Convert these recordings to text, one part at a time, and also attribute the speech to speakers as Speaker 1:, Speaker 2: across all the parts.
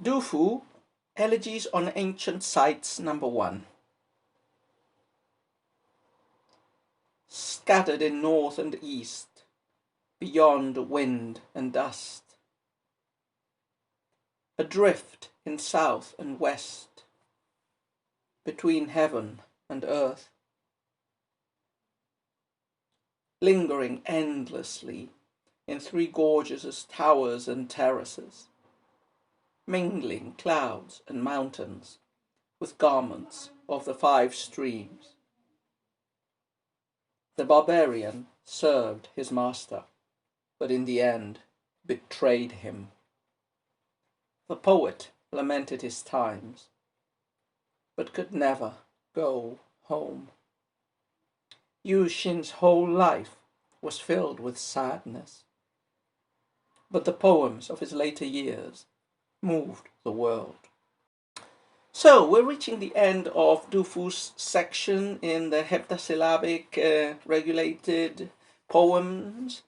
Speaker 1: Du Fu, Elegies on Ancient Sites #1. Scattered in north and east, beyond wind and dust. Adrift in south and west, between heaven and earth. Lingering endlessly in three gorges as towers and terraces. Mingling clouds and mountains with garments of the 5 streams. The barbarian served his master, but in the end betrayed him. The poet lamented his times, but could never go home. Yu Xin's whole life was filled with sadness, but the poems of his later years moved the world. So we're reaching the end of Du Fu's section in the heptasyllabic regulated poems,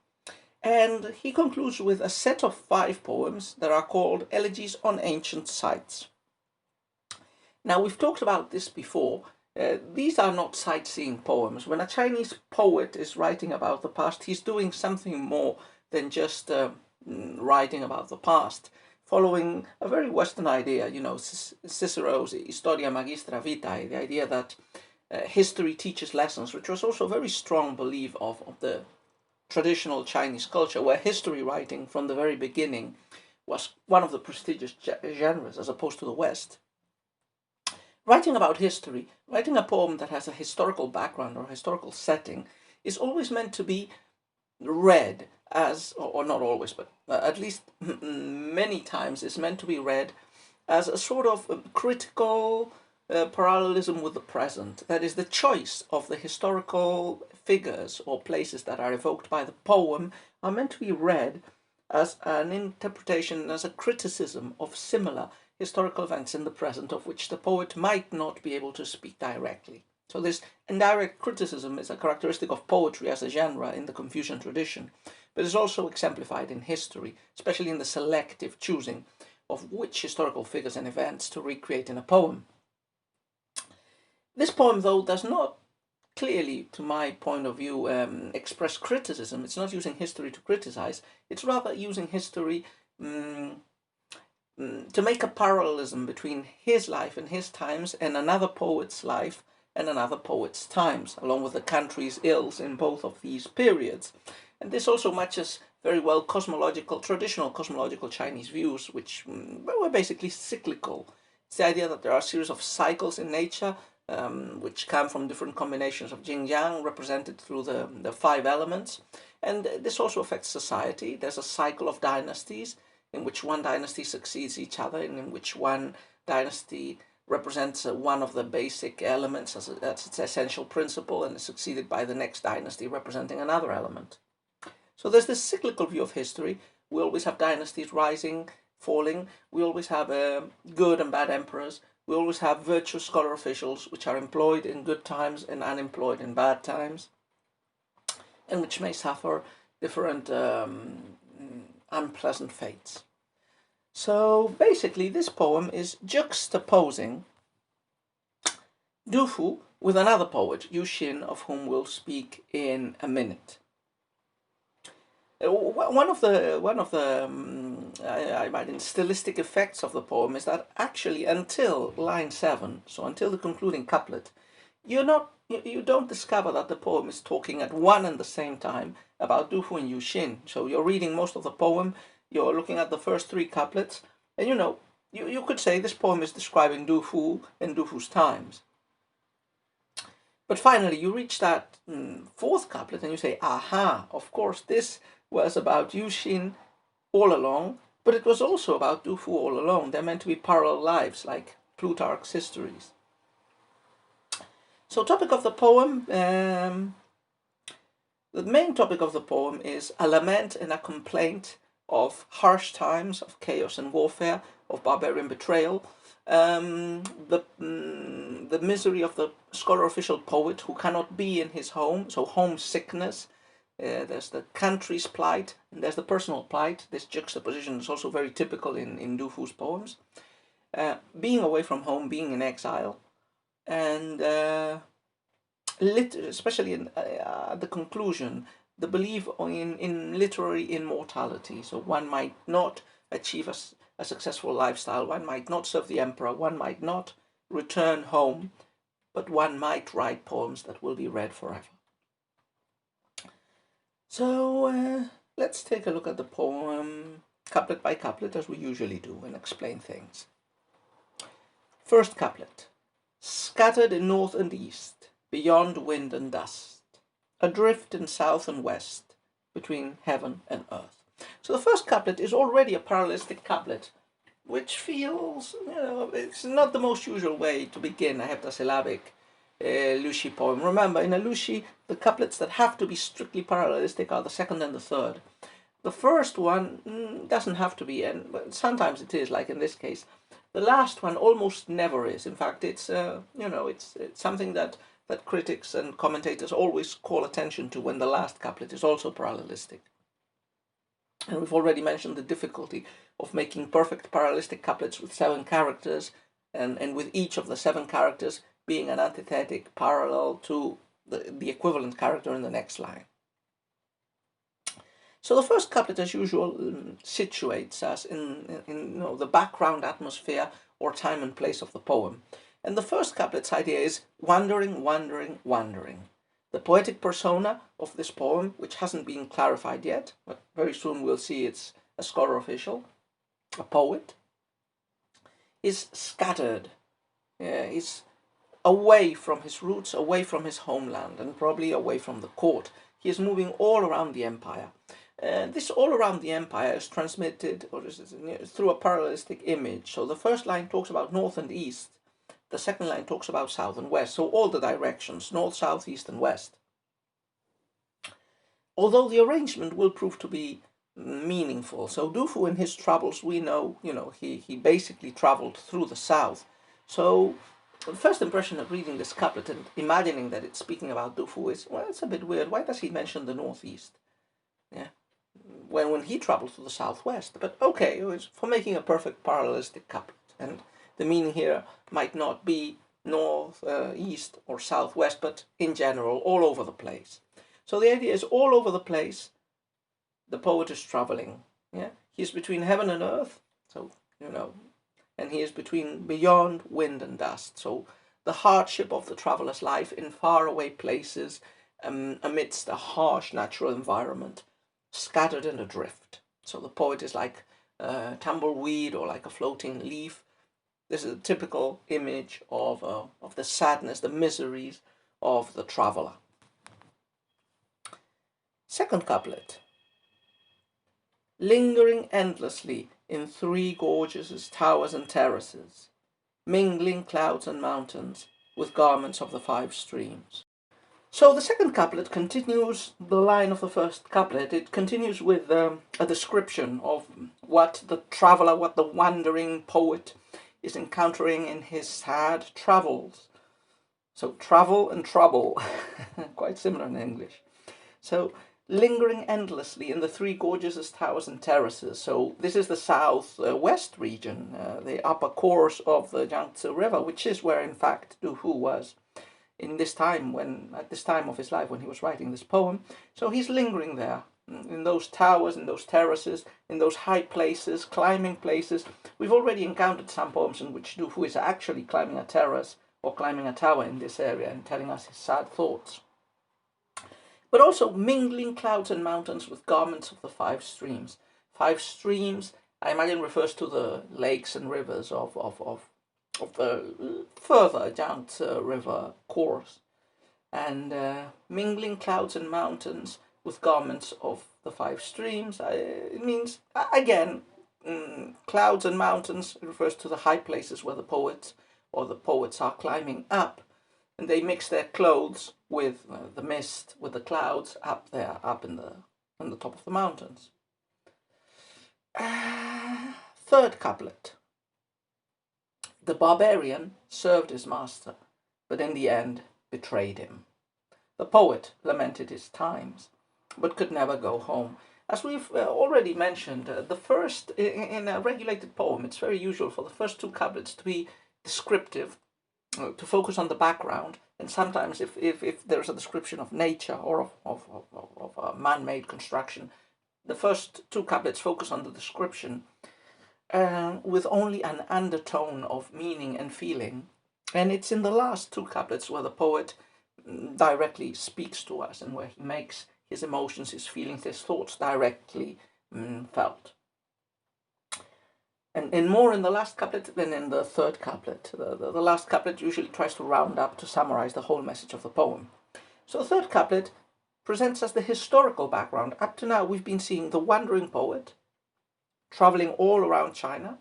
Speaker 1: and he concludes with a set of 5 poems that are called Elegies on Ancient Sites. Now, we've talked about this before. These are not sightseeing poems. When a Chinese poet is writing about the past, he's doing something more than just writing about the past, following a very Western idea, Cicero's Historia Magistra Vitae, the idea that history teaches lessons, which was also a very strong belief of the traditional Chinese culture, where history writing from the very beginning was one of the prestigious genres as opposed to the West. Writing about history, writing a poem that has a historical background or historical setting, is always meant to be read as, or not always, but at least many times, is meant to be read as a sort of critical parallelism with the present. That is, the choice of the historical figures or places that are evoked by the poem are meant to be read as an interpretation, as a criticism of similar historical events in the present of which the poet might not be able to speak directly. So this indirect criticism is a characteristic of poetry as a genre in the Confucian tradition, but is also exemplified in history, especially in the selective choosing of which historical figures and events to recreate in a poem. This poem, though, does not clearly, to my point of view, express criticism. It's not using history to criticize. It's rather using history to make a parallelism between his life and his times and another poet's life and another poet's times, along with the country's ills in both of these periods. And this also matches very well traditional cosmological Chinese views, which were basically cyclical. It's the idea that there are a series of cycles in nature, which come from different combinations of yin-yang, represented through the 5 elements. And this also affects society. There's a cycle of dynasties, in which one dynasty succeeds each other, and in which one dynasty represents one of the basic elements as its essential principle, and is succeeded by the next dynasty representing another element. So there's this cyclical view of history. We always have dynasties rising, falling. We always have good and bad emperors. We always have virtuous scholar officials, which are employed in good times and unemployed in bad times, and which may suffer different unpleasant fates. So basically, this poem is juxtaposing Du Fu with another poet, Yu Xin, of whom we'll speak in a minute. One of the I imagine stylistic effects of the poem is that actually until line 7, so until the concluding couplet, you don't discover that the poem is talking at one and the same time about Du Fu and Yu Xin. So you're reading most of the poem, you're looking at the first 3 couplets, and you could say this poem is describing Du Fu and Du Fu's times. But finally, you reach that 4th couplet and you say, aha, of course, this was about Yu Xin all along, but it was also about Du Fu all along. They're meant to be parallel lives, like Plutarch's histories. So topic of the poem, the main topic of the poem is a lament and a complaint of harsh times, of chaos and warfare, of barbarian betrayal, the misery of the scholar official poet who cannot be in his home, so homesickness, there's the country's plight, and there's the personal plight. This juxtaposition is also very typical in Du Fu's poems. Being away from home, being in exile, and especially at the conclusion, the belief in literary immortality. So one might not achieve a successful lifestyle, one might not serve the emperor, one might not return home, but one might write poems that will be read forever. So let's take a look at the poem couplet by couplet, as we usually do, and explain things. First couplet. Scattered in north and east, beyond wind and dust, adrift in south and west, between heaven and earth. So the first couplet is already a parallelistic couplet, which feels, it's not the most usual way to begin a heptasyllabic Lucy poem. Remember, in a Lucy, the couplets that have to be strictly parallelistic are the second and the third. The first one doesn't have to be, and sometimes it is, like in this case. The last one almost never is. In fact, it's it's something that critics and commentators always call attention to when the last couplet is also parallelistic. And we've already mentioned the difficulty of making perfect parallelistic couplets with 7 characters, and with each of the 7 characters being an antithetic parallel to the equivalent character in the next line. So the first couplet, as usual, situates us in the background atmosphere or time and place of the poem. And the first couplet's idea is wandering, wandering, wandering. The poetic persona of this poem, which hasn't been clarified yet, but very soon we'll see it's a scholar official, a poet, is scattered. He's away from his roots, away from his homeland, and probably away from the court. He is moving all around the empire. This all around the empire is transmitted through a parallelistic image. So the first line talks about north and east. The second line talks about south and west. So all the directions, north, south, east, and west. Although the arrangement will prove to be meaningful. So Du Fu in his travels, we know, he basically traveled through the south. So the first impression of reading this couplet and imagining that it's speaking about Du Fu is, well, it's a bit weird. Why does he mention the northeast? Yeah, when he traveled to the southwest. But okay, it's for making a perfect parallelistic couplet. And the meaning here might not be north, east, or southwest, but in general, all over the place. So the idea is all over the place, the poet is traveling. Yeah, he's between heaven and earth. So, and he is between beyond wind and dust. So the hardship of the traveler's life in faraway places, amidst a harsh natural environment, scattered and adrift. So the poet is like a tumbleweed or like a floating leaf. This is a typical image of the sadness, the miseries of the traveler. Second couplet. Lingering endlessly in 3 gorges, towers and terraces, mingling clouds and mountains with garments of the 5 streams. So the second couplet continues the line of the first couplet. It continues with a description of what the traveler, what the wandering poet is encountering in his sad travels. So travel and trouble, quite similar in English. So lingering endlessly in the 3 gorges, towers and terraces. So this is the southwest region, the upper course of the Yangtze River, which is where in fact Du Fu was at this time of his life when he was writing this poem. So he's lingering there, in those towers, in those terraces, in those high places, climbing places. We've already encountered some poems in which Du Fu is actually climbing a terrace or climbing a tower in this area and telling us his sad thoughts. But also mingling clouds and mountains with garments of the 5 streams. 5 streams, I imagine, refers to the lakes and rivers of the further Yangtze River course. And mingling clouds and mountains with garments of the 5 streams, it means, again, clouds and mountains refers to the high places where the poets are climbing up, and they mix their clothes with the mist, with the clouds up there, up in on the top of the mountains. Third couplet. The barbarian served his master, but in the end betrayed him. The poet lamented his times. but could never go home. As we've already mentioned, the first, in a regulated poem, it's very usual for the first two couplets to be descriptive, to focus on the background, and sometimes if there's a description of nature or of a man-made construction, the first two couplets focus on the description with only an undertone of meaning and feeling. And it's in the last two couplets where the poet directly speaks to us and where he makes his emotions, his feelings, his thoughts directly felt. And more in the last couplet than in the third couplet. The last couplet usually tries to round up to summarize the whole message of the poem. So the third couplet presents us the historical background. Up to now, we've been seeing the wandering poet traveling all around China.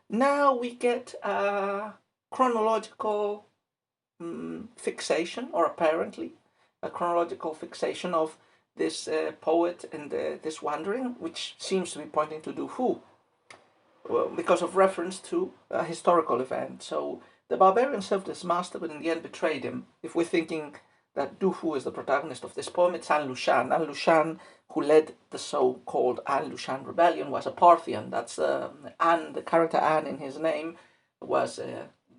Speaker 1: Now we get a chronological fixation, or apparently a chronological fixation of this poet and this wandering, which seems to be pointing to Du Fu, because of reference to a historical event. So the barbarian served his master, but in the end betrayed him. If we're thinking that Du Fu is the protagonist of this poem, it's An Lushan. An Lushan, who led the so-called An Lushan rebellion, was a Parthian. That's An, the character An in his name, was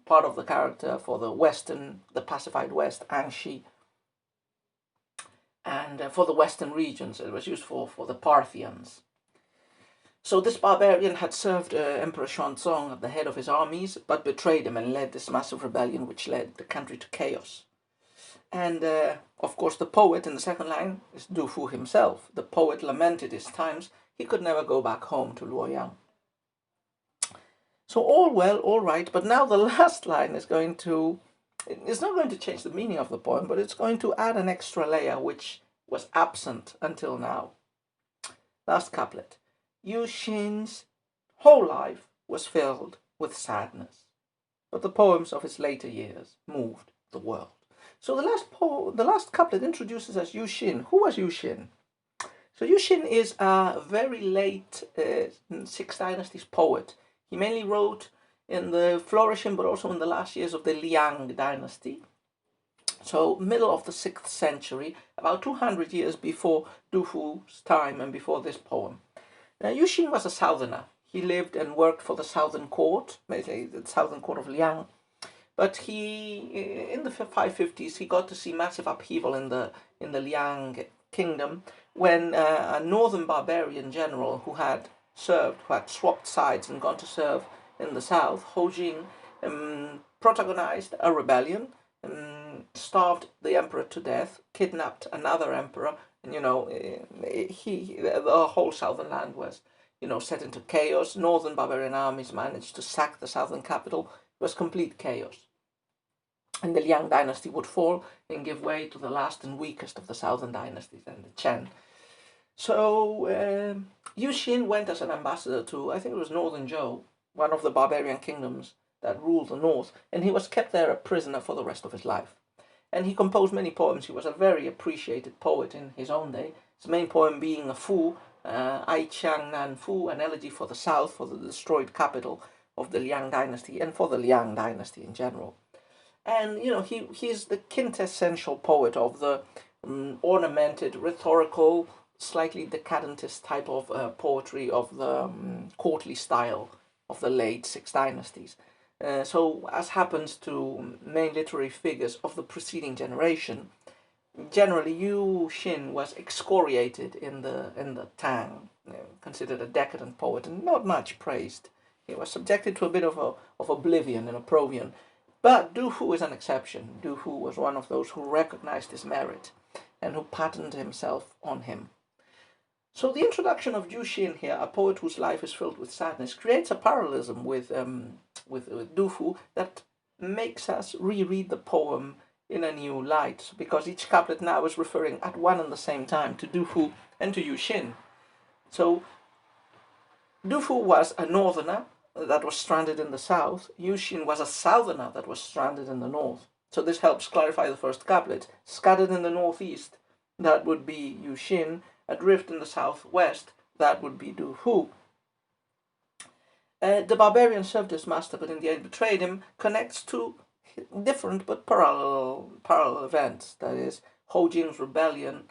Speaker 1: part of the character for the pacified West, Anshi. And for the western regions, it was used for the Parthians. So this barbarian had served Emperor Xuanzong at the head of his armies, but betrayed him and led this massive rebellion, which led the country to chaos. And of course, the poet in the second line is Du Fu himself. The poet lamented his times. He could never go back home to Luoyang. So all well, all right, but now the last line is going to, it's not going to change the meaning of the poem, but it's going to add an extra layer which was absent until now. Last couplet. Yu Xin's whole life was filled with sadness, but the poems of his later years moved the world. So the last couplet introduces us Yu Xin. Who was Yu Xin? So Yu Xin is a very late 6th Dynasty's poet. He mainly wrote in the flourishing, but also in the last years of the Liang dynasty. So middle of the 6th century, about 200 years before Du Fu's time and before this poem. Now, Yu Xin was a southerner. He lived and worked for the southern court, the southern court of Liang. But he, in the 550s, he got to see massive upheaval in the Liang kingdom when a northern barbarian general who had swapped sides and gone to serve in the south, Ho Jing, protagonized a rebellion, starved the emperor to death, kidnapped another emperor, and the whole southern land was, set into chaos. Northern barbarian armies managed to sack the southern capital. It was complete chaos. And the Liang dynasty would fall and give way to the last and weakest of the southern dynasties, and the Chen. So Yu Xin went as an ambassador to, I think it was Northern Zhou, one of the barbarian kingdoms that ruled the north, and he was kept there a prisoner for the rest of his life. And he composed many poems. He was a very appreciated poet in his own day, his main poem being a Fu, Ai Qiang Nan Fu, an elegy for the south, for the destroyed capital of the Liang dynasty, and for the Liang dynasty in general. And, he's the quintessential poet of the ornamented, rhetorical, slightly decadentist type of poetry of the courtly style of the late 6 dynasties. So, as happens to main literary figures of the preceding generation, generally Yu Xin was excoriated in the Tang, considered a decadent poet and not much praised. He was subjected to a bit of oblivion and opprobrium. But Du Fu is an exception. Du Fu was one of those who recognized his merit and who patterned himself on him. So the introduction of Yu Xin here, a poet whose life is filled with sadness, creates a parallelism with Du Fu that makes us reread the poem in a new light, because each couplet now is referring at one and the same time to Du Fu and to Yu Xin. So Du Fu was a northerner that was stranded in the south. Yu Xin was a southerner that was stranded in the north. So this helps clarify the first couplet. Scattered in the northeast, that would be Yu Xin. Adrift in the southwest, that would be Du Fu. The barbarian served his master, but in the end betrayed him, connects to different but parallel events. That is, Ho Jing's rebellion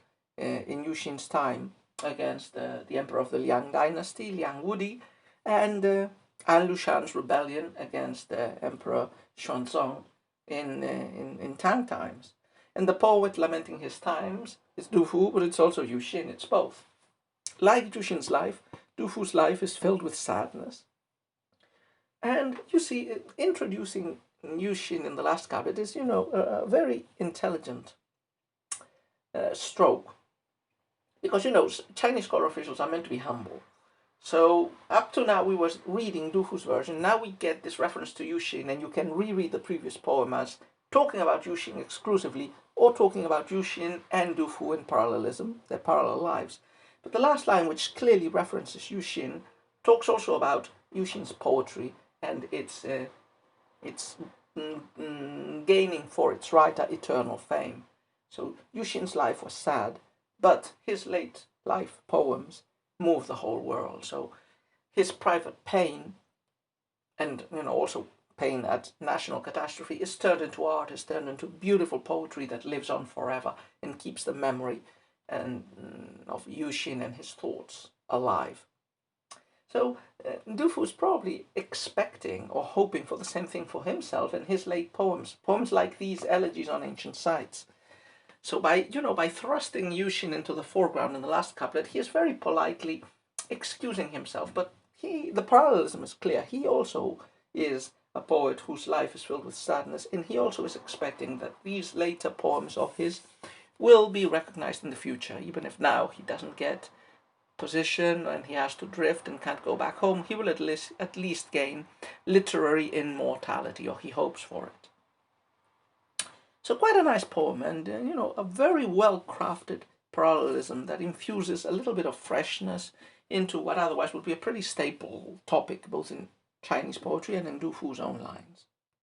Speaker 1: in Yu Xin's time against the emperor of the Liang dynasty, Liang Wudi, and An Lushan's rebellion against the emperor Xuanzong in Tang times. And the poet lamenting his times is Du Fu, but it's also Yu Xin, it's both. Like Yu Xin's life, Du Fu's life is filled with sadness. And you see, introducing Yu Xin in the last couplet is, a very intelligent stroke. Because, Chinese scholar officials are meant to be humble. So up to now we were reading Du Fu's version. Now we get this reference to Yu Xin, and you can reread the previous poem as talking about Yu Xin exclusively, or talking about Yu Xin and Du Fu in parallelism, their parallel lives. But the last line, which clearly references Yu Xin, talks also about Yu Xin's poetry and its gaining for its writer eternal fame. So Yu Xin's life was sad, but his late life poems move the whole world. So his private pain, and also pain at national catastrophe, is turned into art, is turned into beautiful poetry that lives on forever and keeps the memory of Yu Xin and his thoughts alive. So Du Fu is probably expecting or hoping for the same thing for himself in his late poems like these Elegies on Ancient Sites. So by thrusting Yu Xin into the foreground in the last couplet, he is very politely excusing himself. But the parallelism is clear. He also is a poet whose life is filled with sadness, and he also is expecting that these later poems of his will be recognized in the future, even if now he doesn't get position and he has to drift and can't go back home. He will at least gain literary immortality, or he hopes for it. So quite a nice poem, and a very well-crafted parallelism that infuses a little bit of freshness into what otherwise would be a pretty staple topic, both in Chinese poetry and in Du Fu's own lines.